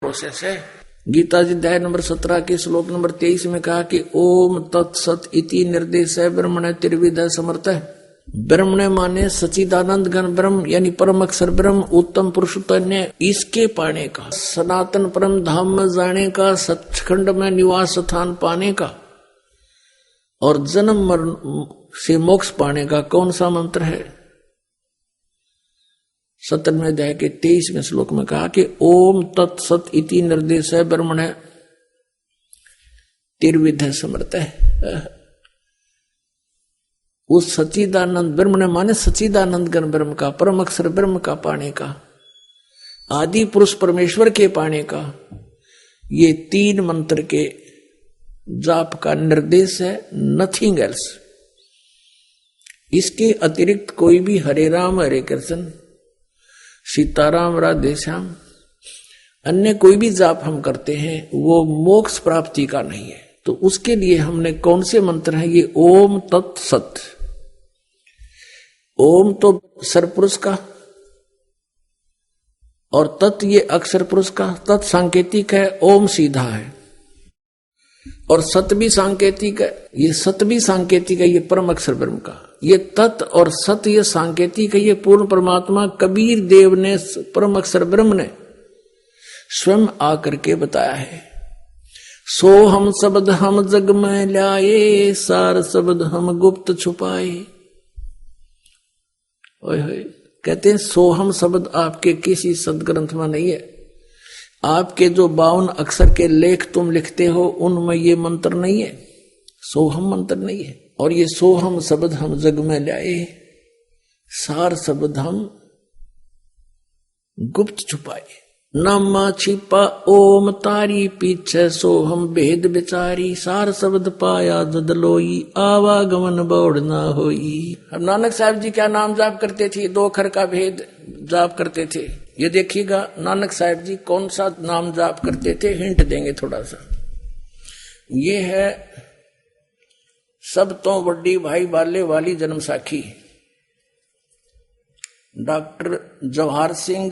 Process है। गीता जी अध्याय number 17 के श्लोक नंबर 23 में कहा कि ओम तत्सत इति निर्देश है ब्रह्मण त्रिविध समर्थ है। ब्रह्मण माने सचिदानंद घन ब्रह्म यानी परम अक्षर ब्रह्म, उत्तम पुरुषोत्तम, इसके पाने का, सनातन परम धाम में जाने का, सचखंड में निवास स्थान पाने का और जन्म मरण से मोक्ष पाने का कौन सा मंत्र है? 17वें अध्याय के 23वें श्लोक में कहा कि ओम तत्सत इति निर्देश है ब्रह्मण त्रिविध समर्थ है। उस सच्चिदानंद ब्रह्म ने माने सच्चिदानंद घन ब्रह्म का, परम अक्षर ब्रह्म का पाने का, आदि पुरुष परमेश्वर के पाने का, ये 3 मंत्र के जाप का निर्देश है, नथिंग एल्स। इसके अतिरिक्त कोई भी हरे राम हरे कृष्ण सीताराम राधे श्याम अन्य कोई भी जाप हम करते हैं वो मोक्ष प्राप्ति का नहीं है। तो उसके लिए हमने कौन से मंत्र हैं? ये ओम तत्सत। ओम तो सरपुरुष का और तत् ये अक्षर पुरुष का, तत् सांकेतिक है, ओम सीधा है और सत भी सांकेतिक है। ये सत भी सांकेतिक है, ये परम अक्षर ब्रह्म का। ये तत् और सत ये सांकेतिक है, ये पूर्ण परमात्मा कबीर देव ने, परम अक्षर ब्रह्म ने स्वयं आकर के बताया है। सो हम शब्द हम जग में लाए, सार शब्द हम गुप्त छुपाए। ओए कहते हैं सोहम शब्द आपके किसी सदग्रंथ में नहीं है। आपके जो 52 अक्षर के लेख तुम लिखते हो उनमें ये मंत्र नहीं है, सोहम मंत्र नहीं है। और ये सोहम शब्द हम जग में लाए, सार शब्द हम गुप्त छुपाए। नामा छिपा ओम तारी पीछे सोहम भेद बिचारी, सार शब्द पाया जदलोई आवागमन बौड़ ना होई। अब नानक साहब जी क्या नाम जाप करते थे? 2 अक्षर का भेद जाप करते थे। ये देखिएगा नानक साहब जी कौन सा नाम जाप करते थे, हिंट देंगे थोड़ा सा। ये है सब तो बड़ी भाई बाले वाली जन्म साखी, doctor Jawahar Singh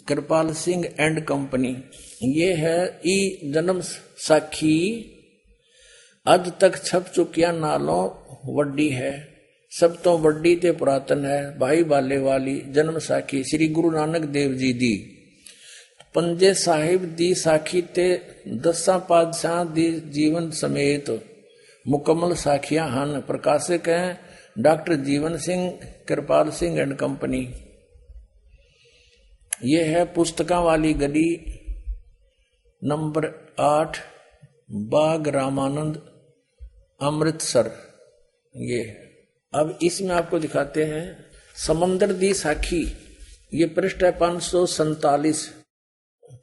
Kirpal Singh and company. ये है ई जन्म साखी, अज तक छप चुकिया नालों वड्डी है, सब तो वड्डी ते पुरातन है, भाई बाले वाली जन्म साखी श्री गुरु नानक देव जी दी। पंजे साहिब दी साखी ते 10 पातशाह दी जीवन समेत मुकम्मल साखियां हन। प्रकाशक हैं doctor Jeevan Singh Kirpal Singh and company. ये है पुस्तकां वाली गली नंबर 8 बाग रामानंद अमृतसर। ये है। अब इसमें आपको दिखाते हैं समंदर दी साखी। ये पृष्ठ है 547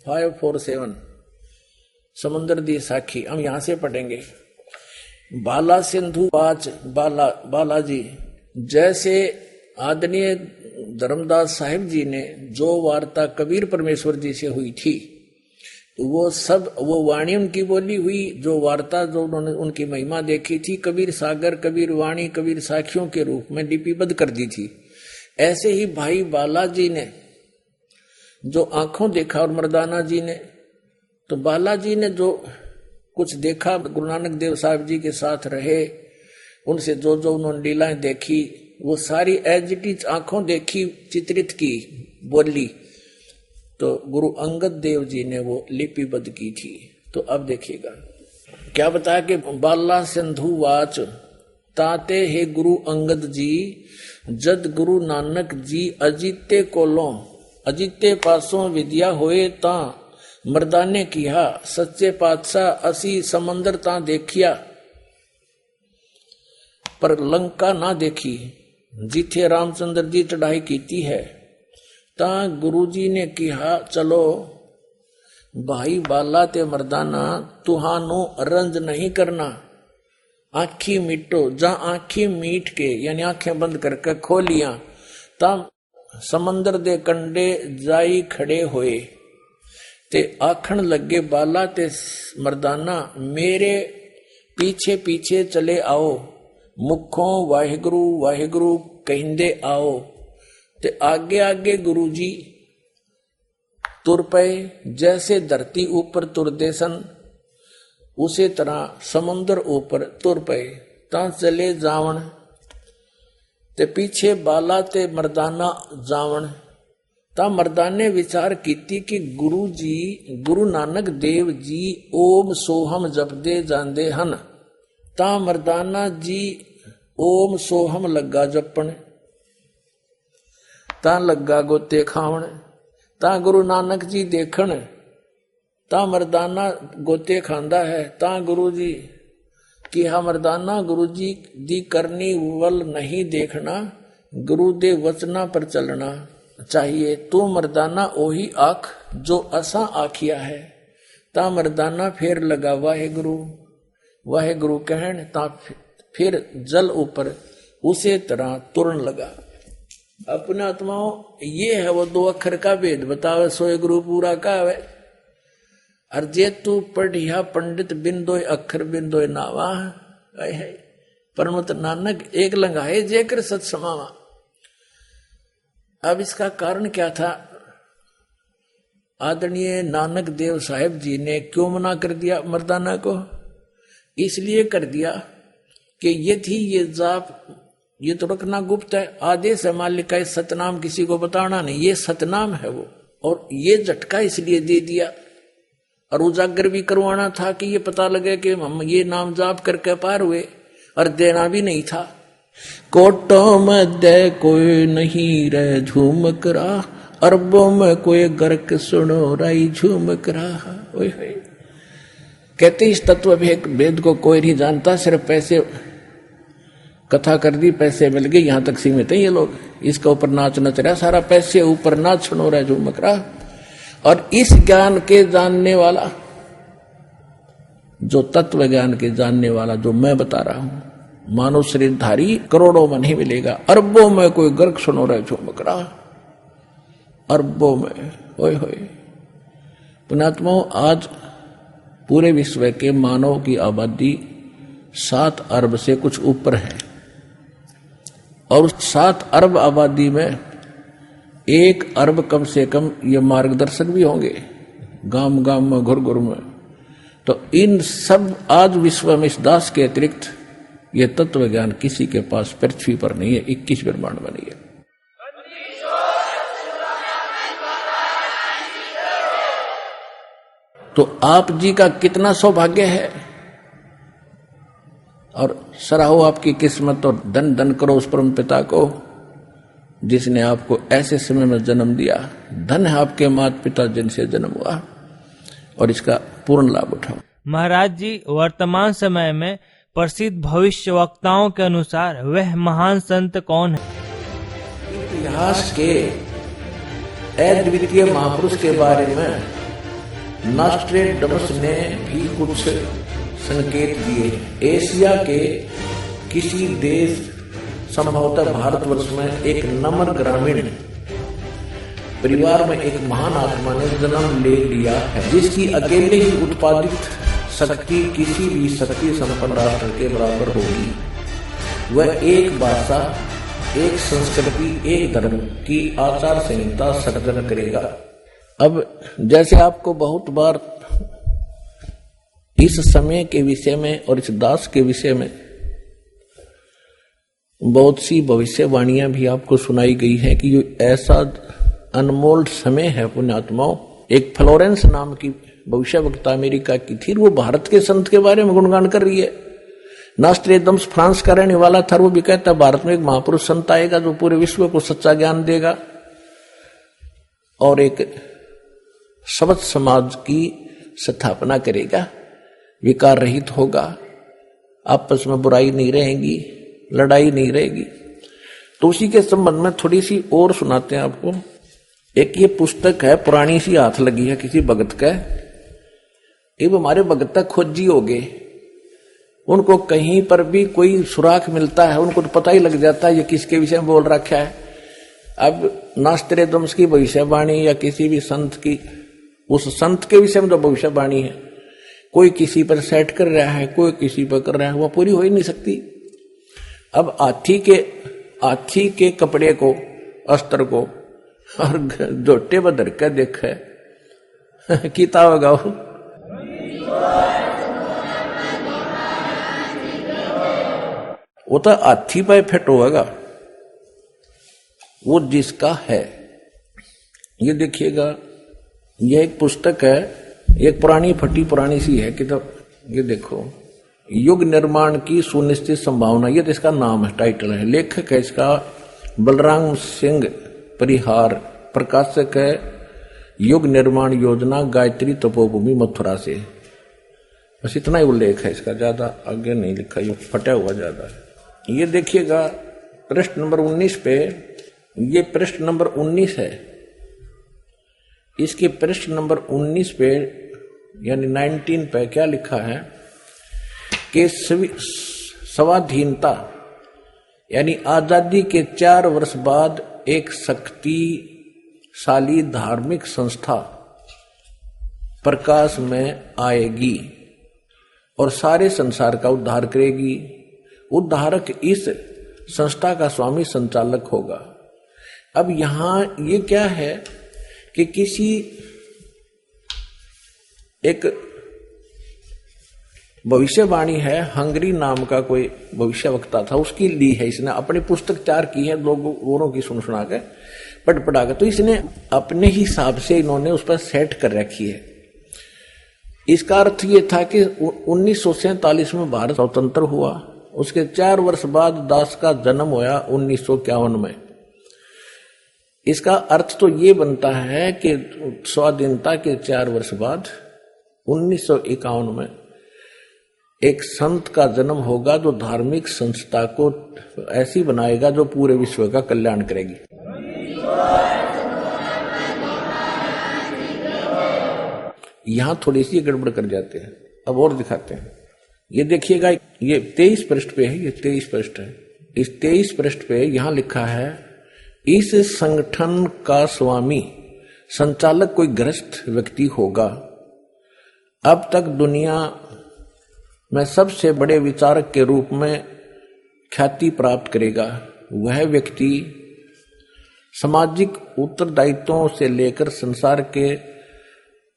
547 समंदर दी साखी। हम यहां से पढ़ेंगे। बाला सिंधु पाच बालाजी, जैसे आदरणीय धर्मदास साहिब जी ने जो वार्ता कबीर परमेश्वर जी से हुई थी, वो सब वो वाणी उनकी बोली हुई, जो वार्ता जो उन्होंने उनकी महिमा देखी थी, कबीर सागर कबीर वाणी कबीर साखियों के रूप में लिपिबद्ध कर दी थी। ऐसे ही भाई बालाजी ने जो आंखों देखा और मर्दाना जी ने, तो बालाजी ने जो कुछ देखा, गुरु नानक देव साहब जी के साथ रहे, उनसे जो जो उन्होंने लीलाएं देखी वो सारी एज इट इज आंखों देखी चित्रित की बोली, तो गुरु अंगद देव जी ने वो लिपिबद्ध की थी। तो अब देखिएगा क्या बताया कि बाला सिंधु वाच ताते हे गुरु अंगद जी, जद गुरु नानक जी अजीते कोलों अजीते पासों विद्या होए ता मर्दाने किया, सच्चे पातशाह असी समंदर ता देखिया पर लंका ना देखी, जिथे रामचंद्र जी चढ़ाई कीती है। ता गुरु जी ने कहा चलो भाई बाला ते मर्दाना तुहानो रंज नहीं करना, आखी मीटो। जा आखी मीट के यानी आंखें बंद करके खोलियां, ता समंदर दे कंडे जाई खड़े होए ते आखण लगे बाला ते मर्दाना मेरे पीछे पीछे चले आओ, मुखों वाहिगुरु वाहिगुरु कहिंदे आओ। ते आगे आगे गुरु जी तुर पे, जैसे धरती ऊपर तुर देसन, उसी तरह समुद्र ऊपर तुर पे। ता चले जावण ते पीछे बाला ते मर्दाना जावण। ता मर्दाने विचार कीती कि गुरु जी, गुरु नानक देव जी ओम सोहम जपदे जांदे हन। ता मर्दाना जी ओम सोहम लगा जपण, ता लगा गोते खावण। ता गुरु नानक जी देखण, ता मर्दाना गोते खांदा है। ता गुरु जी कि हा मर्दाना, गुरु जी दी करनी वल नहीं देखना, गुरु दे वचना पर चलना चाहिए। तू मर्दाना ओही आख जो असा आखिया है। ता मर्दाना फिर लगा वाहे गुरु कहन। ता फिर जल ऊपर उसे तरह तुरन लगा। अपने आत्माओं, ये है वो 2 अक्षर का भेद बतावे, सोए गुरु पूरा का है। और जे तू पढ़िया पंडित बिंदोय अक्षर बिंदोय नावा है। परमत नानक एक लंगाए जेकर सत समावा। अब इसका कारण क्या था? आदरणीय नानक देव साहिब जी ने क्यों मना कर दिया मर्दाना को? इसलिए कर दिया कि ये थी ये जाप, ये तो रखना गुप्त है। आदेश है मालिक का, सतनाम किसी को बताना नहीं, ये सतनाम है वो। और ये झटका इसलिए दे दिया और उजागर भी करवाना था कि ये पता लगे कि हम ये नाम जाप करके पार हुए, और देना भी नहीं था। कोटों में दे कोई नहीं रह झूमक रहा, अरबों में कोई गर्क सुनो राई झूमक रहा। कहते इस तत्व भेद को कोई नहीं जानता, सिर्फ पैसे कथा कर दी, पैसे मिल गए, यहां तक सीमित है ये लोग। इसके ऊपर नाच नच रहा सारा, पैसे ऊपर नाच सुनो रहा झूमक रहा। और इस ज्ञान के जानने वाला, जो तत्व ज्ञान के जानने वाला जो मैं बता रहा हूं, मानव शरीरधारी करोड़ों में नहीं मिलेगा, अरबों में कोई गर्क सुनो रहा झूमक रहा, अरबों में। होए पुण्यात्माओं, आज पूरे विश्व के मानव की आबादी 7 अरब से कुछ ऊपर है, और 7 अरब आबादी में 1 अरब कम से कम ये मार्गदर्शक भी होंगे गांव गांव में, घर घर में। तो इन सब आज विश्व में इस दास के अतिरिक्त ये तत्व ज्ञान किसी के पास पृथ्वी पर नहीं है, 21 ब्रह्मांड में नहीं है। तो आप जी का कितना सौभाग्य है, और सराहो आपकी किस्मत, और धन धन करो उस परम पिता को जिसने आपको ऐसे समय में जन्म दिया। धन है आपके माता पिता जिनसे जन्म हुआ, और इसका पूर्ण लाभ उठाओ। महाराज जी, वर्तमान समय में प्रसिद्ध भविष्य वक्ताओं के अनुसार वह महान संत कौन है? इतिहास के अद्वितीय महापुरुष के बारे में नॉस्ट्रेडमस ने भी कुछ संकेत दिए। एशिया के किसी देश, संभवतः भारतवर्ष में, एक नम्र ग्रामीण परिवार में एक महान आत्मा ने जन्म ले लिया है, जिसकी अकेले ही उत्पादित शक्ति किसी भी शक्ति संपन्न राष्ट्र के बराबर होगी। वह एक भाषा, एक संस्कृति, एक धर्म की आचार संहिता सृजन करेगा। अब जैसे आपको बहुत बार इस समय के विषय में और इस दास के विषय में बहुत सी भविष्यवाणियां भी आपको सुनाई गई है कि ये ऐसा अनमोल समय है पुण्यात्माओं। एक फ्लोरेंस नाम की भविष्यवक्ता अमेरिका की थी, वो भारत के संत के बारे में गुणगान कर रही है। नॉस्ट्रेडमस फ्रांस का रहने वाला था, वो भी कहता भारत में एक महापुरुष संत आएगा जो पूरे विश्व को सच्चा ज्ञान देगा और एक सबद समाज की स्थापना करेगा, विकार रहित होगा, आपस में बुराई नहीं रहेगी, लड़ाई नहीं रहेगी। तो उसी के संबंध में थोड़ी सी और सुनाते हैं आपको। एक ये पुस्तक है, पुरानी सी हाथ लगी है किसी भगत का। ये हमारे भगत तक खोजी हो गए, उनको कहीं पर भी कोई सुराख मिलता है उनको तो पता ही लग जाता है ये किसके विषय में बोल रखा है। अब नॉस्ट्रेडमस की भविष्यवाणी या किसी भी संत की, उस संत के विषय में जो भविष्यवाणी है, कोई किसी पर सेट कर रहा है, कोई किसी पर कर रहा है, वो पूरी हो ही नहीं सकती। अब हाथी के कपड़े को, अस्त्र को और झोटे पर धर कर देखे किताब गाओ। वो तो हाथी पे फिट होगा, वो जिसका है। ये देखिएगा, यह एक पुस्तक है, एक पुरानी फटी पुरानी सी है किताब। ये देखो, युग निर्माण की सुनिश्चित संभावना, ये तो इसका नाम है, टाइटल है। लेखक है इसका बलराम सिंह परिहार, प्रकाशक है युग निर्माण योजना, गायत्री तपोभूमि मथुरा से। बस इतना ही उल्लेख है इसका, ज्यादा आगे नहीं लिखा, ये फटा हुआ ज्यादा है। ये देखिएगा पृष्ठ नंबर 19 पे, ये पृष्ठ नंबर 19 है। इसके पृष्ठ नंबर 19 पे यानी 19 पे क्या लिखा है कि स्वाधीनता यानी आजादी के 4 वर्ष बाद एक शक्तिशाली धार्मिक संस्था प्रकाश में आएगी और सारे संसार का उद्धार करेगी। उद्धारक इस संस्था का स्वामी संचालक होगा। अब यहां ये क्या है कि किसी एक भविष्यवाणी है, हंगरी नाम का कोई भविष्यवक्ता था, उसकी ली है इसने, अपनी पुस्तक तैयार की है, लोगों की सुना के पढ़ पढ़ा के, तो इसने अपने हिसाब से इन्होंने उस पर सेट कर रखी है। इसका अर्थ ये था कि 1947 में भारत स्वतंत्र हुआ, उसके 4 वर्ष बाद दास का जन्म हुआ 1951 में। इसका अर्थ तो ये बनता है कि स्वाधीनता के 4 वर्ष बाद 1951 में एक संत का जन्म होगा जो धार्मिक संस्था को ऐसी बनाएगा जो पूरे विश्व का कल्याण करेगी। यहां थोड़ी सी गड़बड़ कर जाते हैं, अब और दिखाते हैं। ये देखिएगा, ये 23 पृष्ठ पे है, ये 23 पृष्ठ है। इस 23 पृष्ठ पे यहां लिखा है, इस संगठन का स्वामी संचालक कोई गृहस्थ व्यक्ति होगा। अब तक दुनिया में सबसे बड़े विचारक के रूप में ख्याति प्राप्त करेगा। वह व्यक्ति सामाजिक उत्तरदायित्वों से लेकर संसार के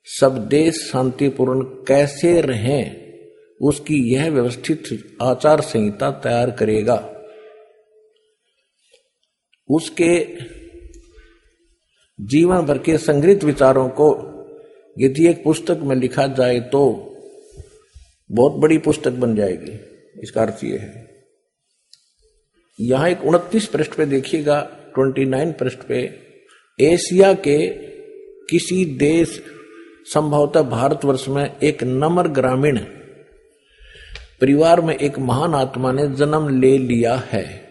सब देश शांतिपूर्ण कैसे रहें, उसकी यह व्यवस्थित आचार संहिता तैयार करेगा। उसके जीवन भर के संग्रहित विचारों को यदि एक पुस्तक में लिखा जाए तो बहुत बड़ी पुस्तक बन जाएगी। इसका अर्थ यह है। यहां एक 29 पृष्ठ पे देखिएगा, 29 पृष्ठ पे, एशिया के किसी देश संभवतः भारतवर्ष में एक नम्र ग्रामीण परिवार में एक महान आत्मा ने जन्म ले लिया है,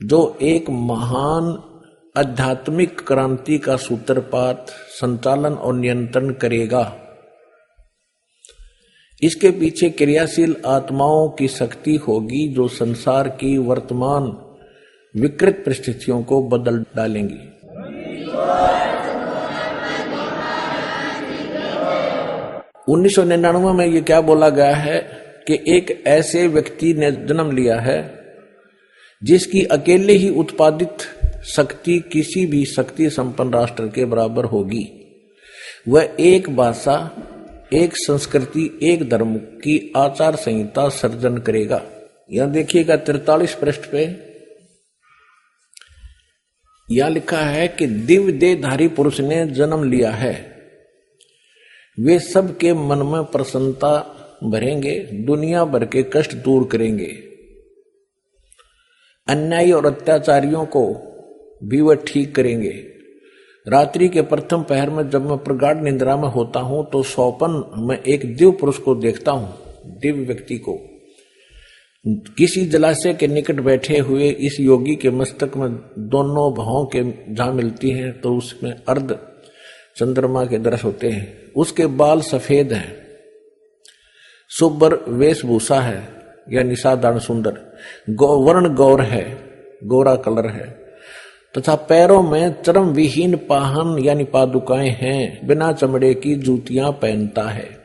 जो एक महान आध्यात्मिक क्रांति का सूत्रपात, संचालन और नियंत्रण करेगा। इसके पीछे क्रियाशील आत्माओं की शक्ति होगी जो संसार की वर्तमान विकृत परिस्थितियों को बदल डालेंगी। उन्नीस 1999 में ये क्या बोला गया है कि एक ऐसे व्यक्ति ने जन्म लिया है जिसकी अकेले ही उत्पादित शक्ति किसी भी शक्ति संपन्न राष्ट्र के बराबर होगी। वह एक भाषा, एक संस्कृति, एक धर्म की आचार संहिता सर्जन करेगा। यहां देखिएगा 43 पृष्ठ पे यह लिखा है कि दिव्य देहधारी पुरुष ने जन्म लिया है। वे सबके मन में प्रसन्नता भरेंगे, दुनिया भर के कष्ट दूर करेंगे, अन्यायी और अत्याचारियों को भी वह ठीक करेंगे। रात्रि के प्रथम पहर में जब मैं प्रगाढ़ निद्रा में होता हूं तो स्वप्न में एक दिव्य पुरुष को देखता हूं, दिव्य व्यक्ति को। किसी जलाशय के निकट बैठे हुए इस योगी के मस्तक में दोनों भावों के जहां मिलती हैं तो उसमें अर्ध चंद्रमा के दृश्य होते हैं। उसके बाल सफेद हैं, सुब्बर वेशभूषा है यानी साधारण सुंदर, वर्ण गौर है, गोरा कलर है, तथा पैरों में चर्म विहीन पाहन यानी पादुकाएं हैं, बिना चमड़े की जूतियां पहनता है।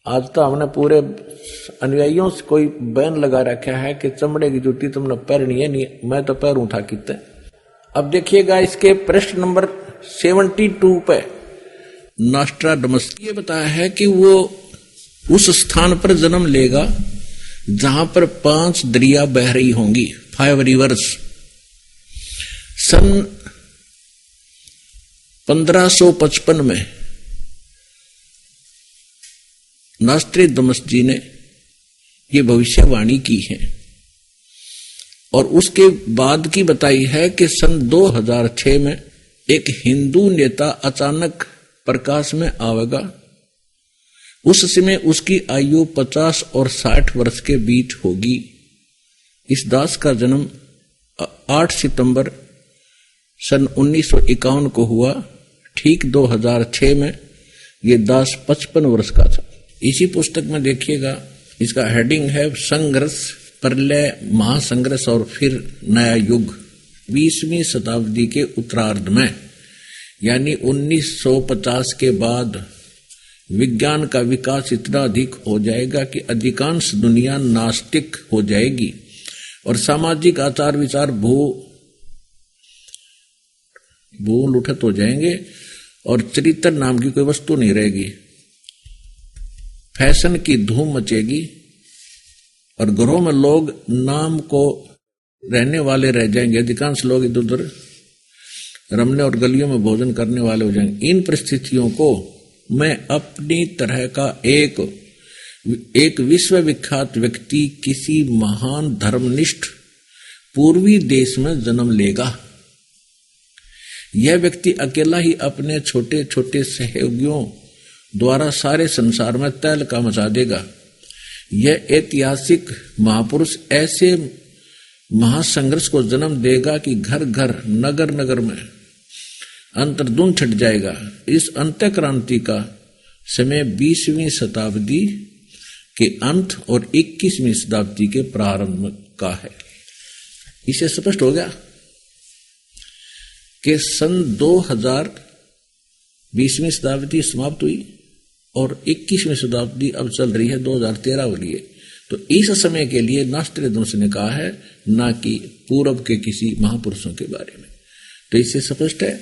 आज तो हमने पूरे अनुयायियों से कोई बैन लगा रखा है कि चमड़े की जूती तुमने पहननी है, नहीं मैं तो पैरूं था कितने। अब देखिएगा इसके पृष्ठ नंबर 72 पे नॉस्ट्राडमस ये बताया है कि वो उस स्थान पर जन्म लेगा जहां पर 5 दरिया बह रही होंगी, 5 रिवर्स। सन 1555 में नॉस्ट्राडमस जी ने ये भविष्यवाणी की है और उसके बाद की बताई है कि सन 2006 में एक हिंदू नेता अचानक प्रकाश में आवेगा। उस समय उसकी आयु 50 और 60 वर्ष के बीच होगी। इस दास का जन्म 8 सितंबर सन 1951 को हुआ। ठीक 2006 में ये दास 55 वर्ष का था। इसी पुस्तक में देखिएगा, इसका हेडिंग है संघर्ष, प्रलय, महासंघर्ष और फिर नया युग। 20वीं शताब्दी के उत्तरार्ध में यानी 1950 के बाद विज्ञान का विकास इतना अधिक हो जाएगा कि अधिकांश दुनिया नास्तिक हो जाएगी और सामाजिक आचार विचार भूलुठत हो जाएंगे और चरित्र नाम की कोई वस्तु नहीं रहेगी। फैशन की धूम मचेगी और घरों में लोग नाम को रहने वाले रह जाएंगे। अधिकांश लोग इधर उधर रमने और गलियों में भोजन करने वाले हो जाएंगे। इन परिस्थितियों को मैं अपनी तरह का एक विश्वविख्यात व्यक्ति किसी महान धर्मनिष्ठ पूर्वी देश में जन्म लेगा। यह व्यक्ति अकेला ही अपने छोटे छोटे सहयोगियों द्वारा सारे संसार में तहलका मचा देगा। यह ऐतिहासिक महापुरुष ऐसे महासंघर्ष को जन्म देगा कि घर घर नगर नगर में अंतर्धुन छट जाएगा। इस अंत्यक्रांति का समय 20वीं शताब्दी के अंत और 21वीं शताब्दी के प्रारंभ का है। इसे स्पष्ट हो गया कि सन 2000 20वीं शताब्दी समाप्त हुई और 21वीं शताब्दी अब चल रही है 2013 वाली है। तो इस समय के लिए नॉस्ट्राडमस ने कहा है, ना कि पूर्व के किसी महापुरुषों के बारे में। तो इससे स्पष्ट है,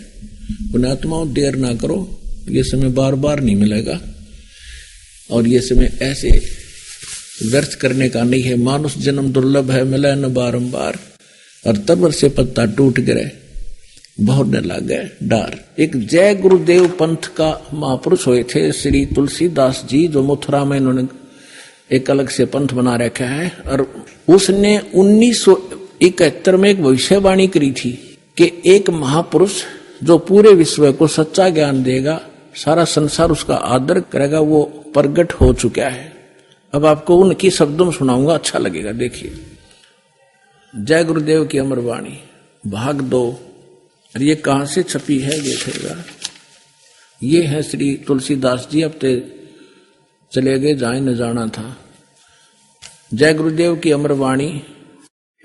पुण्यात्माओं देर ना करो, ये समय बार बार नहीं मिलेगा और ये समय ऐसे व्यर्थ करने का नहीं है। मानुष जन्म दुर्लभ है, मिले न बारंबार, और तब से पत्ता टूट गिरे बहुत न लागे डार। एक जय गुरुदेव पंथ का महापुरुष हुए थे श्री तुलसीदास जी, जो मथुरा में इन्होंने एक अलग से पंथ बना रखा है। और उसने 1971 में एक भविष्यवाणी करी थी कि एक महापुरुष जो पूरे विश्व को सच्चा ज्ञान देगा, सारा संसार उसका आदर करेगा, वो प्रगट हो चुका है। अब आपको उनकी शब्दों में सुनाऊंगा, अच्छा लगेगा। देखिए, जय गुरुदेव की अमर वाणी भाग 2। और ये कहां से छपी है देखिएगा। ये है श्री तुलसीदास जी, अब ते चले गए जहां न जाना था। जय गुरुदेव की अमर वाणी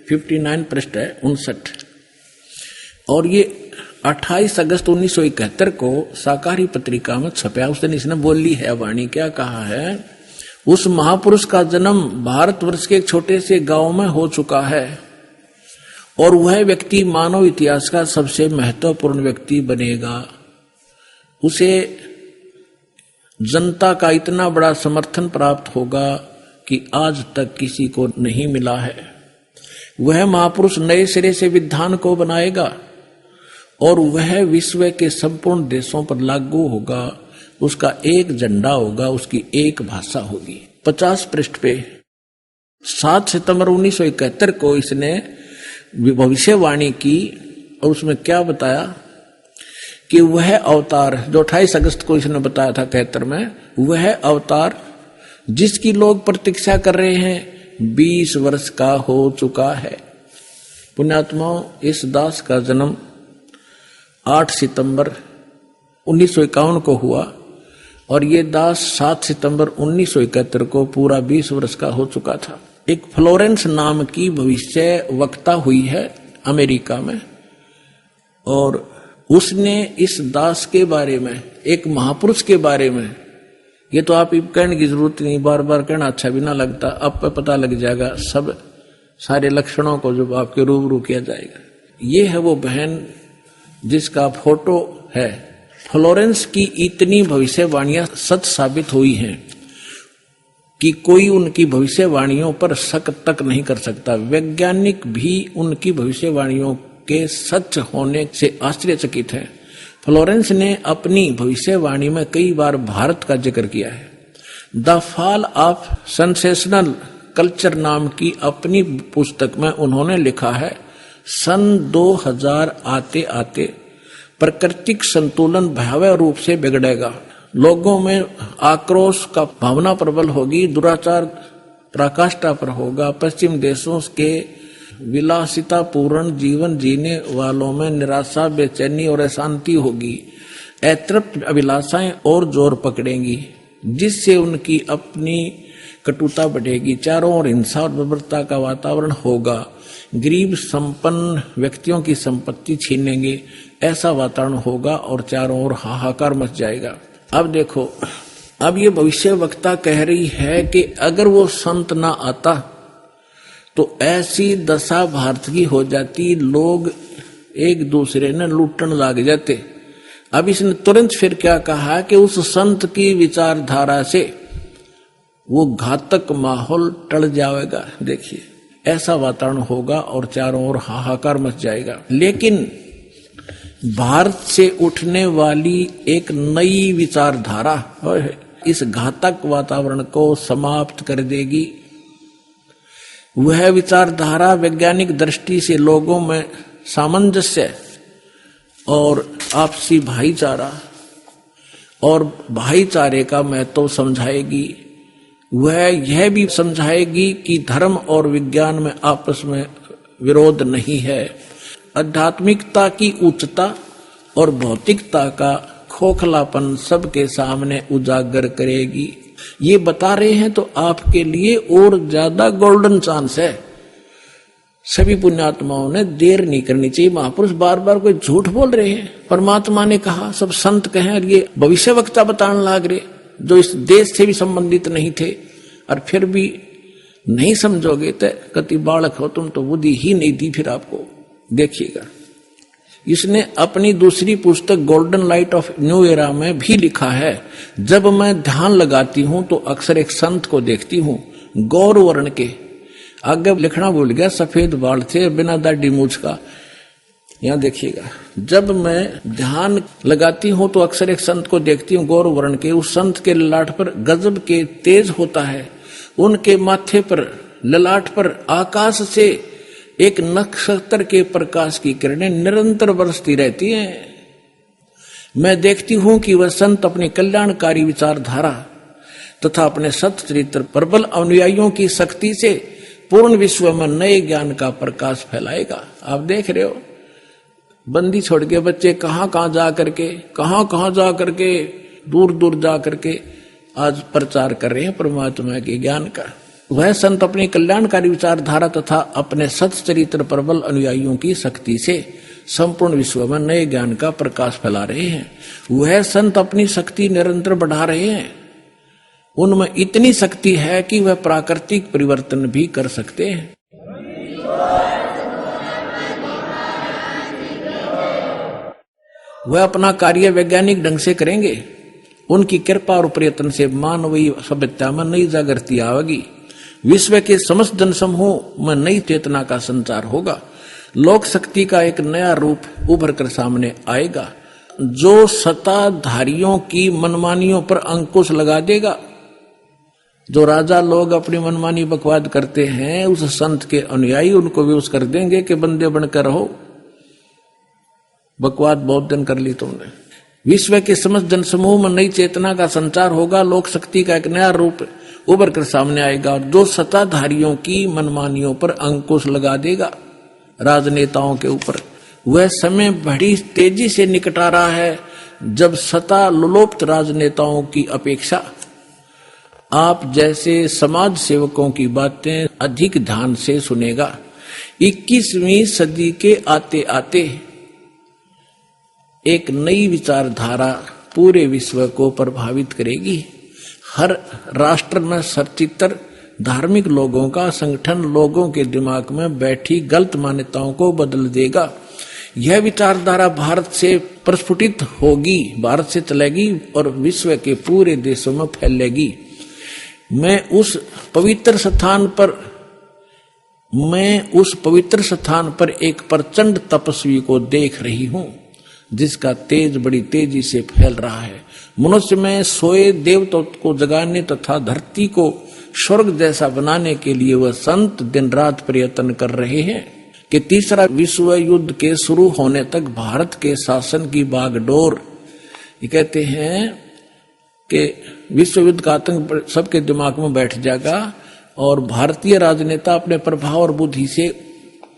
59 पृष्ठ है 59। और ये 28 अगस्त 1971 को साकारी पत्रिका में छपया। उस दिन इसने बोली है वाणी, क्या कहा है? उस महापुरुष का जन्म भारतवर्ष के एक छोटे से गांव में हो चुका है और वह व्यक्ति मानव इतिहास का सबसे महत्वपूर्ण व्यक्ति बनेगा। उसे जनता का इतना बड़ा समर्थन प्राप्त होगा कि आज तक किसी को नहीं मिला है। वह महापुरुष नए सिरे से विधान को बनाएगा और वह विश्व के संपूर्ण देशों पर लागू होगा। उसका एक झंडा होगा, उसकी एक भाषा होगी। 50 पृष्ठ पे 7 सितंबर 1971 को इसने भविष्यवाणी की और उसमें क्या बताया कि वह अवतार जो 28 अगस्त को इसने बताया था 71 में, वह अवतार जिसकी लोग प्रतीक्षा कर रहे हैं 20 वर्ष का हो चुका है। पुण्यात्माओं, इस दास का जन्म 8 सितंबर 1951 को हुआ और ये दास 7 सितंबर 1971 को पूरा 20 वर्ष का हो चुका था। एक फ्लोरेंस नाम की भविष्य वक्ता हुई है अमेरिका में और उसने इस दास के बारे में, एक महापुरुष के बारे में, ये तो आप कहने की जरूरत नहीं, बार बार कहना अच्छा भी ना लगता, अब पे पता लग जाएगा सब सारे लक्षणों को जब आपके रूबरू किया जाएगा। ये है वो बहन जिसका फोटो है फ्लोरेंस की इतनी भविष्यवाणियां सच साबित हुई हैं कि कोई उनकी भविष्यवाणियों पर शक तक नहीं कर सकता। वैज्ञानिक भी उनकी भविष्यवाणियों के सच होने से आश्चर्यचकित है। फ्लोरेंस ने अपनी भविष्यवाणी में कई बार भारत का जिक्र किया है। The fall of sensational culture नाम की अपनी पुस्तक में उन्होंने लिखा है, सन 2000 आते आते प्राकृतिक संतुलन भयावह रूप से बिगड़ेगा। लोगों में आक्रोश का भावना प्रबल होगी, दुराचार पराकाष्ठा पर होगा। पश्चिम देशों के विलासितापूर्ण जीवन जीने वालों में निराशा, बेचैनी और अशांति होगी। अतृप्त अभिलाषाएं और जोर पकड़ेंगी, जिससे उनकी अपनी कटुता बढ़ेगी। चारों ओर हिंसा और बर्बरता का वातावरण होगा। गरीब संपन्न व्यक्तियों की संपत्ति छीनेंगे, ऐसा वातावरण होगा और चारों ओर हाहाकार मच जाएगा। अब देखो, अब ये भविष्यवक्ता कह रही है कि अगर वो संत ना आता तो ऐसी दशा भारत की हो जाती, लोग एक दूसरे ने लूटने लग जाते। अब इसने तुरंत फिर क्या कहा कि उस संत की विचारधारा से वो घातक माहौल टल जाएगा। देखिए, ऐसा वातावरण होगा और चारों ओर हाहाकार मच जाएगा। लेकिन भारत से उठने वाली एक नई विचारधारा इस घातक वातावरण को समाप्त कर देगी। वह विचारधारा वैज्ञानिक दृष्टि से लोगों में सामंजस्य और आपसी भाईचारा और भाईचारे का महत्व समझाएगी। वह यह भी समझाएगी कि धर्म और विज्ञान में आपस में विरोध नहीं है। आध्यात्मिकता की उच्चता और भौतिकता का खोखलापन सबके सामने उजागर करेगी। ये बता रहे हैं तो आपके लिए और ज्यादा गोल्डन चांस है। सभी पुण्यात्माओं ने देर नहीं करनी चाहिए। महापुरुष बार बार कोई झूठ बोल रहे हैं। परमात्मा ने कहा, सब संत कहें, और ये भविष्यवक्ता बताने लग रहे जो इस देश से भी संबंधित नहीं थे, और फिर भी नहीं समझोगे तो कति बालक हो तुम, तो बुद्धि ही नहीं दी फिर आपको। देखिएगा, इसने अपनी दूसरी पुस्तक golden light of new era में भी लिखा है, जब मैं ध्यान लगाती हूं तो अक्सर एक संत को देखती हूं, गौर वर्ण के, आगे लिखना भूल गया, सफेद बाल थे, बिना दाढ़ी मूछ का। यहां देखिएगा, जब मैं ध्यान लगाती हूं तो अक्सर एक संत को देखती हूं, गौर वर्ण के। उस संत के ललाट पर गजब के तेज होता है। उनके माथे पर, ललाट पर आकाश से एक नक्षत्र के प्रकाश की किरणें निरंतर बरसती रहती हैं। मैं देखती हूं कि वह संत अपनी कल्याणकारी विचारधारा तथा अपने सत चरित्र प्रबल अनुयायियों की शक्ति से पूर्ण विश्व में नए ज्ञान का प्रकाश फैलाएगा। आप देख रहे हो, बंदी छोड़ के बच्चे कहां कहां जा करके दूर दूर जा करके आज प्रचार कर रहे हैं परमात्मा के ज्ञान का। वह संत अपनी कल्याणकारी विचारधारा तथा अपने सत चरित्र प्रबल अनुयायियों की शक्ति से संपूर्ण विश्व में नए ज्ञान का प्रकाश फैला रहे हैं। वह संत अपनी शक्ति निरंतर बढ़ा रहे हैं। उनमें इतनी शक्ति है कि वह प्राकृतिक परिवर्तन भी कर सकते हैं। वह अपना कार्य वैज्ञानिक ढंग से करेंगे। उनकी कृपा और प्रयत्न से मानवीय सभ्यता में नई जागृति आएगी। विश्व के समस्त जनसमूह में नई चेतना का संचार होगा। लोक शक्ति का एक नया रूप उभर कर सामने आएगा, जो सत्ताधारियों की मनमानियों पर अंकुश लगा देगा। जो राजा लोग अपनी मनमानी बकवाद करते हैं, उस संत के अनुयायी उनको विवश कर देंगे कि बंदे बनकर रहो, बकवाद बहुत दिन कर ली तुमने। विश्व के समस्त जनसमूह में नई चेतना का संचार होगा। लोक शक्ति का एक नया रूप उभर कर सामने आएगा, और जो सत्ताधारियों की मनमानियों पर अंकुश लगा देगा, राजनेताओं के ऊपर। वह समय बड़ी तेजी से निकट आ रहा है जब सत्ता लोलुप्त राजनेताओं की अपेक्षा आप जैसे समाज सेवकों की बातें अधिक ध्यान से सुनेगा। 21वीं सदी के आते आते एक नई विचारधारा पूरे विश्व को प्रभावित करेगी। हर राष्ट्र में सचित्र धार्मिक लोगों का संगठन लोगों के दिमाग में बैठी गलत मान्यताओं को बदल देगा। यह विचारधारा भारत से प्रस्फुटित होगी, भारत से चलेगी और विश्व के पूरे देशों में फैलेगी। मैं उस पवित्र स्थान पर एक प्रचंड तपस्वी को देख रही हूं, जिसका तेज बड़ी तेजी से फैल रहा है। मनुष्य में सोए देवताओं को जगाने तथा धरती को स्वर्ग जैसा बनाने के लिए वह संत दिन रात प्रयत्न कर रहे हैं कि तीसरा विश्व युद्ध के शुरू होने तक भारत के शासन की बागडोर, ये कहते हैं कि विश्व युद्ध का आतंक सबके दिमाग में बैठ जाएगा और भारतीय राजनेता अपने प्रभाव और बुद्धि से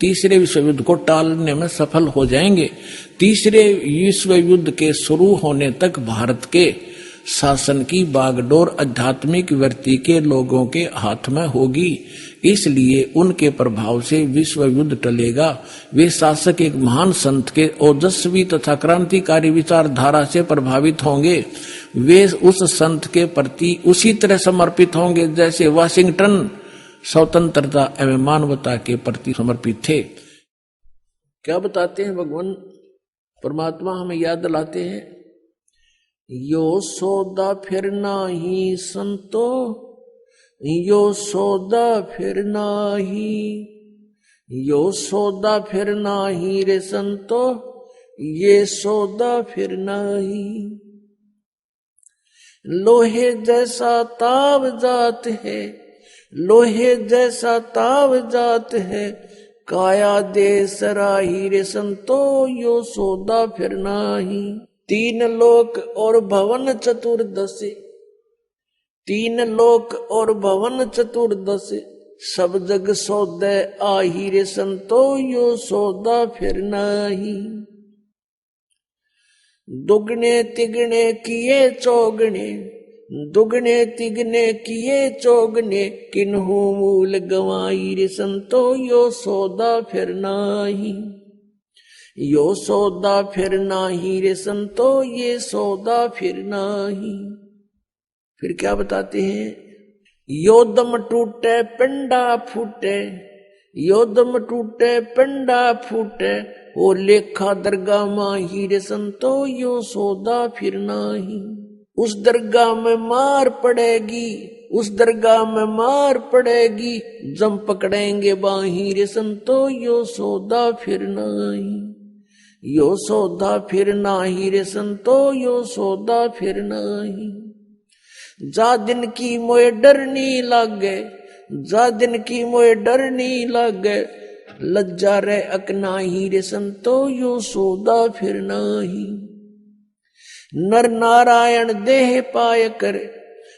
तीसरे विश्व युद्ध को टालने में सफल हो जाएंगे। तीसरे विश्व युद्ध के शुरू होने तक भारत के शासन की बागडोर आध्यात्मिक वृत्ति के लोगों के हाथ में होगी, इसलिए उनके प्रभाव से विश्व युद्ध टलेगा। वे शासक एक महान संत के ओजस्वी तथा क्रांतिकारी विचारधारा से प्रभावित होंगे। वे उस संत के प्रति उसी तरह समर्पित होंगे जैसे वाशिंगटन स्वतंत्रता एवं मानवता के प्रति समर्पित थे। क्या बताते हैं भगवान परमात्मा, हमें याद दिलाते हैं, यो सौदा फिर नाही संतो, यो सौदा फिर नाही, यो सौदा फिर नाही रे संतो, ये सौदा फिर नाही। लोहे जैसा ताव जात है, लोहे जैसा ताव जात है, काया दे सराही रे संतो, यो सौदा फिर नाही। तीन लोक और भवन चतुर्दश, तीन लोक और भवन चतुर्दश, सब जग सौदे आही रे संतो, यो सौदा फिर नाही। दुगने तिगने किए चौगने, दुगने तिगने किए चौगने, किन्हू मूल गवाई रे संतो, यो सौदा फिर नाही। यो सौदा फिर नाही रे संतो, ये सौदा फिर नाही। फिर क्या बताते हैं, यो दम टूटे पिंडा फूटे, यो दम टूटे पिंडा फूटे, ओ लेखा दरगाह माही रे संतो, यो सौदा फिर नाही। उस दरगाह में मार पड़ेगी, उस दरगाह में मार पड़ेगी, जम पकड़ेंगे बाही रे संतो, यो सौदा फिर नाही। यो सौदा फिर नाही रे संतो, यो सौदा फिर नाही। जा दिन की मोए डरनी लागे, जा दिन की मोए डरनी लागे, लज्जा रे अकनाही रे संतो, यो सौदा फिर नाही। नर नारायण देह पाय करे,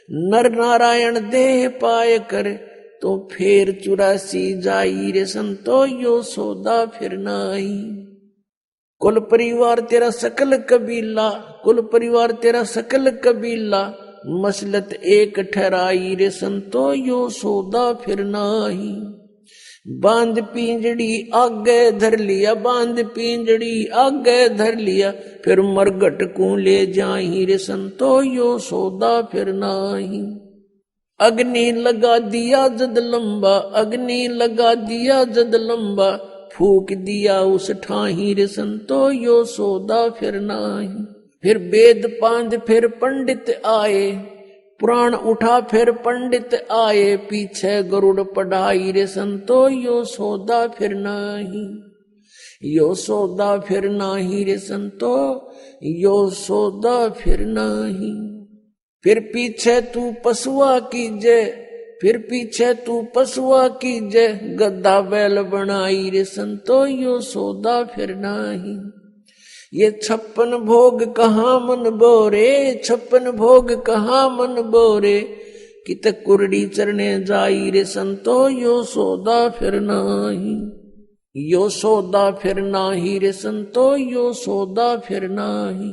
नर नारायण देह पाय करे, तो फेर 84 जाई रे संतो, यो सौदा फिर नाही। कुल परिवार तेरा सकल कबीला, कुल परिवार तेरा सकल कबीला, मसलत एक ठहराई रे संतो, यो सौदा फिर नाही। बांध पिंजड़ी आगे धर लिया, बांध पिंजड़ी आगे धर लिया, फिर मरगट को ले जाही रे संतो, यो सौदा फिर नाही। अग्नि लगा दिया जद लंबा, अग्नि लगा दिया जद लंबा, फूक दिया उस ठाही रे संतो, यो सौदा फिर नाही। फिर वेद पांध फिर पंडित आए, पुराण उठा फिर पंडित आए, पीछे गरुड़ पढ़ाई रे संतो, यो सौदा फिर नाही। यो सौदा फिर नाही रे संतो, यो सौदा फिर नाही। फिर पीछे तू पशुआ कीजे, फिर पीछे तू पशुआ कीजे, गद्दा बैल बनाई रे संतो, यो सौदा फिर नाही। ये 56 भोग कहाँ मन बोरे, 56 भोग कहाँ मन बोरे, कित कुरड़ी चरने जाई रे संतो, यो सौदा फिर नाही। यो सौदा फिर नाही रे संतो, यो सौदा फिर नाही।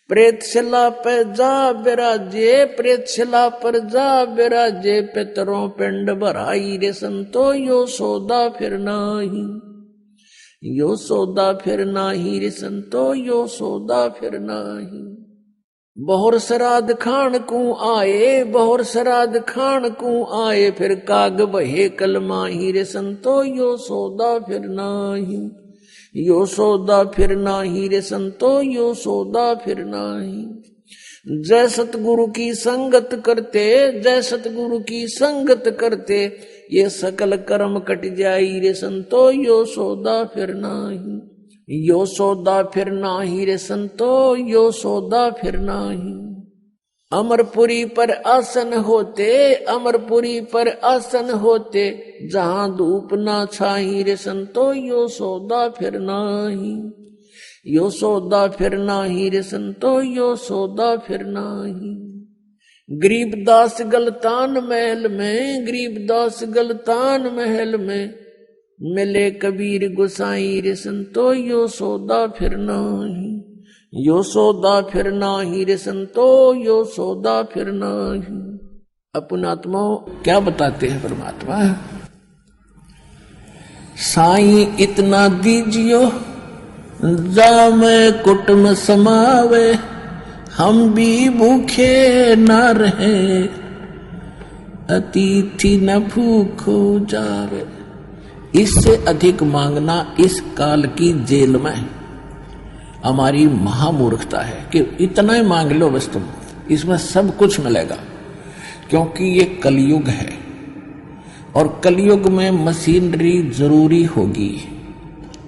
प्रेतशिला पे जा बिराजे, प्रेतशिला पर जा बिराजे, पितरों पिंड भराई रे संतो, यो सौदा फिर नाही। यो सौदा फिर नाही रे संतो, यो सौदा फिर नाही। बहुर श्राद्ध खान को आए, बहुर श्राद्ध खान को आए, फिर काग बहे कलमाही रे संतो, यो सौदा फिर नाही। यो सौदा फिर नाही रे संतो, यो सौदा फिर नाही। जय सतगुरु की संगत करते, जय सतगुरु की संगत करते, ये सकल कर्म कट जाई रे संतो, यो सौदा फिर नाही। यो सौदा फिर नाही रे संतो, यो सौदा फिर नाही। अमरपुरी पर आसन होते, अमरपुरी पर आसन होते, जहां धूप ना छाई रे संतो, यो सौदा फिर नाही। यो सौदा फिर नाही रे संतो, यो सौदा फिर नाही। गरीबदास गलतान महल में, गरीबदास गलतान महल में, मिले कबीर गुसाई रे संतो, यो सौदा फिर नाही। यो सौदा फिर नाही रे संतो, यो सौदा फिर नाही। अपन आत्मा क्या बताते हैं परमात्मा? साईं इतना दीजियो जामे कुटुम समावे, हम भी भूखे न रहे, अतिथि न भूखो जावे। इससे अधिक मांगना इस काल की जेल में हमारी महामूर्खता है कि इतना ही मांग लो बस तुम, इसमें सब कुछ मिलेगा। क्योंकि ये कलयुग है और कलयुग में मशीनरी जरूरी होगी।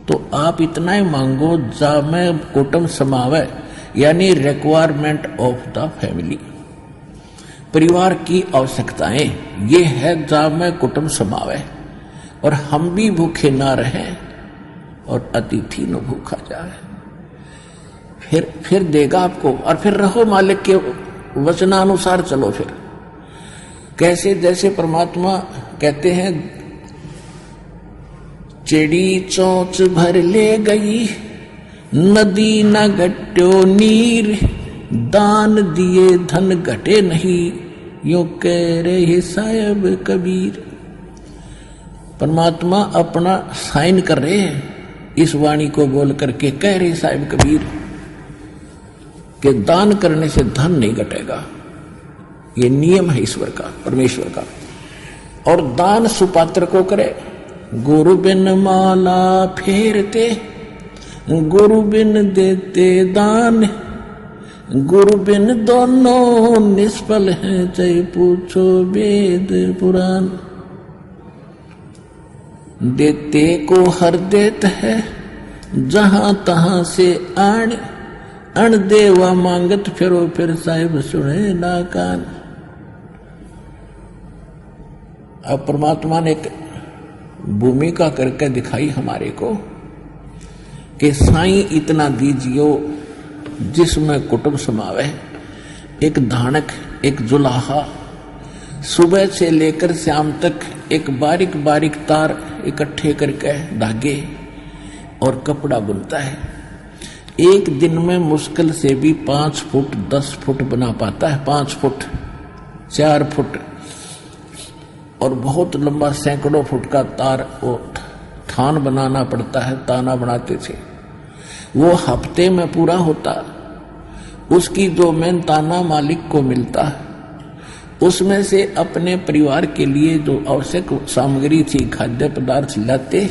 तो आप इतना ही मांगो जामे कुटुम समावे, यानी रिक्वायरमेंट ऑफ द फैमिली, परिवार की आवश्यकताएं, ये है जामे कुटुम समावे। और हम भी भूखे ना रहें और अतिथि न भूखा जाए। फिर देगा आपको, और फिर रहो मालिक के वचनानुसार चलो। फिर कैसे? जैसे परमात्मा कहते हैं, चिड़ी चोंच भर ले गई, नदी न घट्यो नीर, दान दिए धन घटे नहीं, यूं कह रहे साहिब कबीर। परमात्मा अपना साइन कर रहे हैं इस वाणी को बोल करके, कह रहे साहिब कबीर कि दान करने से धन नहीं घटेगा। ये नियम है ईश्वर का, परमेश्वर का। और दान सुपात्र को करे। गुरु बिन माला फेरते, गुरु बिन देते दान, गुरु बिन दोनों निष्फल हैं, चाहे पूछो वेद पुराण। देते को हर देत है, जहां तहां से आण, अण देवा मांगत फिरो, फिर साहिब सुने ना कान। अब परमात्मा ने एक भूमिका करके दिखाई हमारे को कि साईं इतना दीजियो जिसमें कुटुंब समावे। एक धानक, एक जुलाहा, सुबह से लेकर शाम तक एक बारीक बारीक तार इकट्ठे करके धागे और कपड़ा बुनता है। एक दिन में मुश्किल से भी 5 फुट 10 फुट बना पाता है, 5 फुट 4 फुट, और बहुत लंबा सैकड़ों फुट का तार वो थान बनाना पड़ता है। ताना बनाते थे, वो हफ्ते में पूरा होता। उसकी जो मेहनताना मालिक को मिलता है, उसमें से अपने परिवार के लिए जो आवश्यक सामग्री थी, खाद्य पदार्थ लाते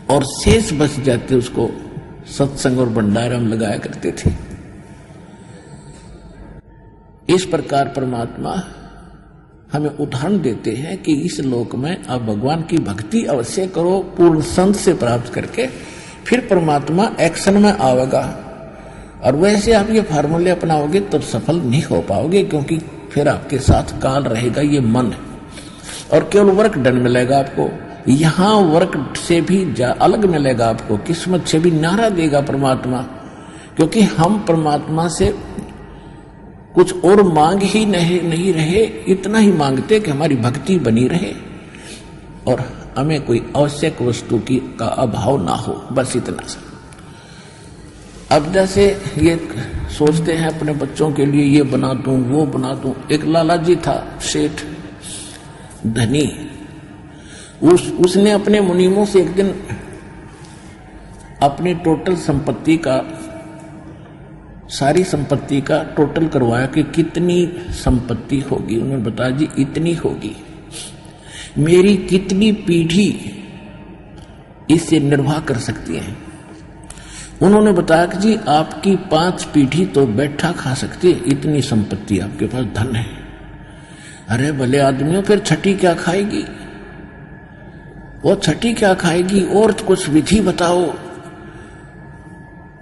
और शेष बच जाते, उसको सत्संग और भंडारा में लगाया करते थे। इस प्रकार परमात्मा हमें उदाहरण देते हैं कि इस लोक में आप भगवान की भक्ति अवश्य करो, पूर्ण संत से प्राप्त करके, फिर परमात्मा एक्शन में आवेगा। और वैसे आप ये फार्मूले अपनाओगे तब सफल नहीं हो पाओगे, क्योंकि फिर आपके साथ काल रहेगा, ये मन, और केवल वर्क डन मिलेगा आपको। यहां वर्क से भी अलग मिलेगा आपको, किस्मत से भी नारा देगा परमात्मा, क्योंकि हम परमात्मा से कुछ और मांग ही नहीं रहे, इतना ही मांगते कि हमारी भक्ति बनी रहे और हमें कोई आवश्यक वस्तु का अभाव ना हो, बस इतना सा। अब जैसे ये सोचते हैं अपने बच्चों के लिए ये बना दूं, वो बना दूं। एक लाला जी था, सेठ धनी, उसने अपने मुनीमों से एक दिन अपनी टोटल संपत्ति का, सारी संपत्ति का टोटल करवाया कि कितनी संपत्ति होगी। उन्होंने बताया जी इतनी होगी, मेरी कितनी पीढ़ी इससे निर्वाह कर सकती हैं। उन्होंने बताया कि जी आपकी 5 पीढ़ी तो बैठा खा सकती है, इतनी संपत्ति आपके पास, धन है। अरे भले आदमियों, फिर छठी क्या खाएगी? वो छठी क्या खाएगी? और तो कुछ विधि बताओ।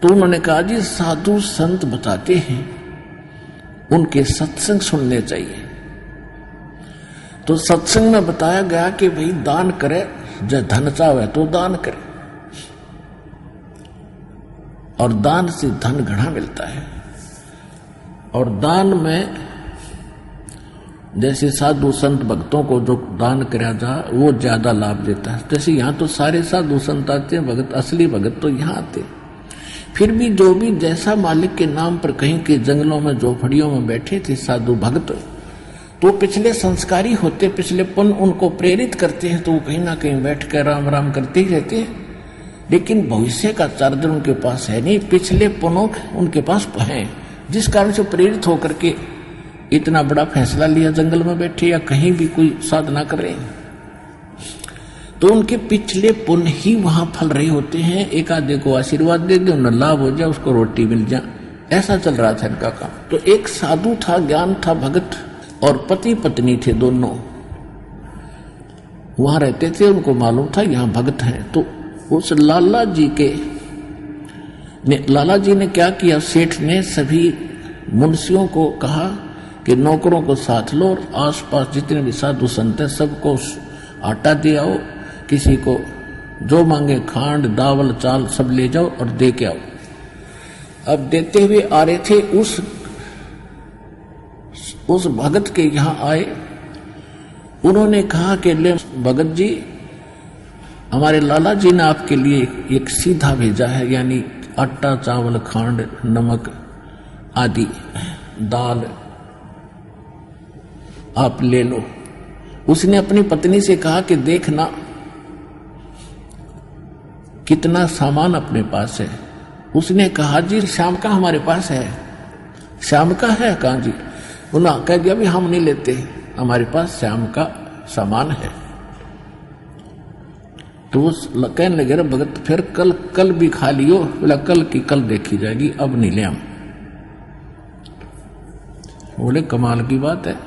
तो उन्होंने कहा जी साधु संत बताते हैं, उनके सत्संग सुनने चाहिए। तो सत्संग में बताया गया कि भाई दान करे, जब धन चाहे तो दान करे, और दान से धन घना मिलता है। और दान में जैसे साधु संत भक्तों को जो दान करा जा वो ज्यादा लाभ देता है। जैसे यहाँ तो सारे साधु संत आते हैं, भगत, असली भगत तो यहाँ आते। फिर भी जो भी जैसा मालिक के नाम पर कहीं के जंगलों में झोपड़ियों में बैठे थे साधु भक्त, तो पिछले संस्कारी होते, पिछले पुण्य उनको प्रेरित करते हैं, तो वो कहीं ना कहीं बैठ कर राम राम करते ही रहते हैं। लेकिन भविष्य का चार्जर उनके पास है नहीं, पिछले पुण्यों उनके पास हैं, जिस कारण से प्रेरित होकर के इतना बड़ा फैसला लिया, जंगल में बैठे या कहीं भी कोई साधना कर रहे हैं। तो उनके पिछले पुण्य ही वहां फल रहे होते हैं। एक आधे को आशीर्वाद दे दे, उन्हें लाभ हो जाए, उसको रोटी मिल जाए, ऐसा चल रहा था इनका काम। तो एक साधु था, ज्ञान था, भगत, और पति पत्नी थे दोनों, वहां रहते थे। उनको मालूम था यहाँ भगत हैं। तो उस लाला जी ने क्या किया, सेठ ने सभी मुंशियों को कहा कि नौकरों को साथ लो और आसपास जितने भी साधु संत हैं सबको आटा दे आओ, किसी को जो मांगे खांड दावल चाल सब ले जाओ और दे के आओ। अब देते हुए आ रहे थे, उस भगत के यहाँ आए। उन्होंने कहा कि ले भगत जी, हमारे लाला जी ने आपके लिए एक सीधा भेजा है, यानी आटा चावल खांड नमक आदि दाल आप ले लो। उसने अपनी पत्नी से कहा कि देखना कितना सामान अपने पास है। उसने कहा जी शाम का हमारे पास है। शाम का है? कहा जी। उन्होंने कह दिया भी हम नहीं लेते, हमारे पास शाम का सामान है। तो वो कहने लगे भगत फिर कल भी खा लियो। बोला कल की कल देखी जाएगी, अब नहीं ले हम। बोले कमाल की बात है।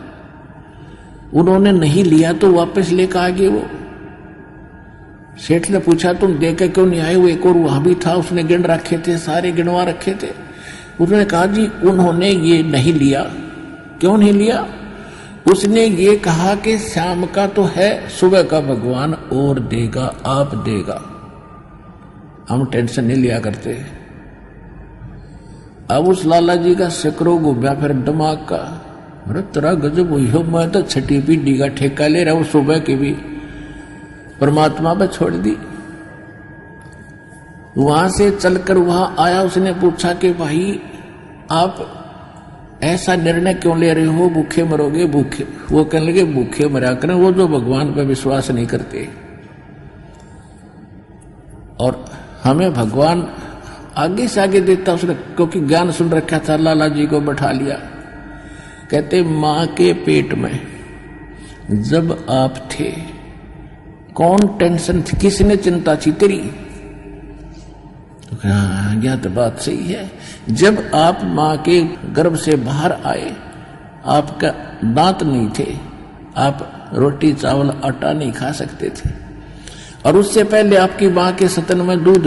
उन्होंने नहीं लिया तो वापस लेकर आ गए। वो सेठ ने पूछा तुम दे के क्यों नहीं आए? वो एक और वहां भी था, उसने गिन रखे थे, सारे गिनवा रखे थे। उसने कहा जी उन्होंने ये नहीं लिया। क्यों नहीं लिया? उसने ये कहा कि शाम का तो है, सुबह का भगवान और देगा, आप देगा, हम टेंशन नहीं लिया करते। अब उस लाला जी का सिकरो घूमया फिर दिमाग का, अरे तेरा गजब हुई हो, मैं तो छठी पीढ़ी का ठेका ले रहा हूं, सुबह की भी परमात्मा पे छोड़ दी। वहां से चलकर वहां आया, उसने पूछा कि भाई आप ऐसा निर्णय क्यों ले रहे हो, भूखे मरोगे? भूखे? वो कहने लगे भूखे मरा करें वो जो भगवान पर विश्वास नहीं करते, और हमें भगवान आगे से आगे देता। उसने क्योंकि ज्ञान सुन रखा था, लाला जी को बैठा लिया। कहते मां के पेट में जब आप थे कौन टेंशन थी, किसने चिंता थी तेरी? हाँ यह तो बात सही है। जब आप मां के गर्भ से बाहर आए, आपका दांत नहीं थे, आप रोटी चावल आटा नहीं खा सकते थे, और उससे पहले आपकी मां के सतन में दूध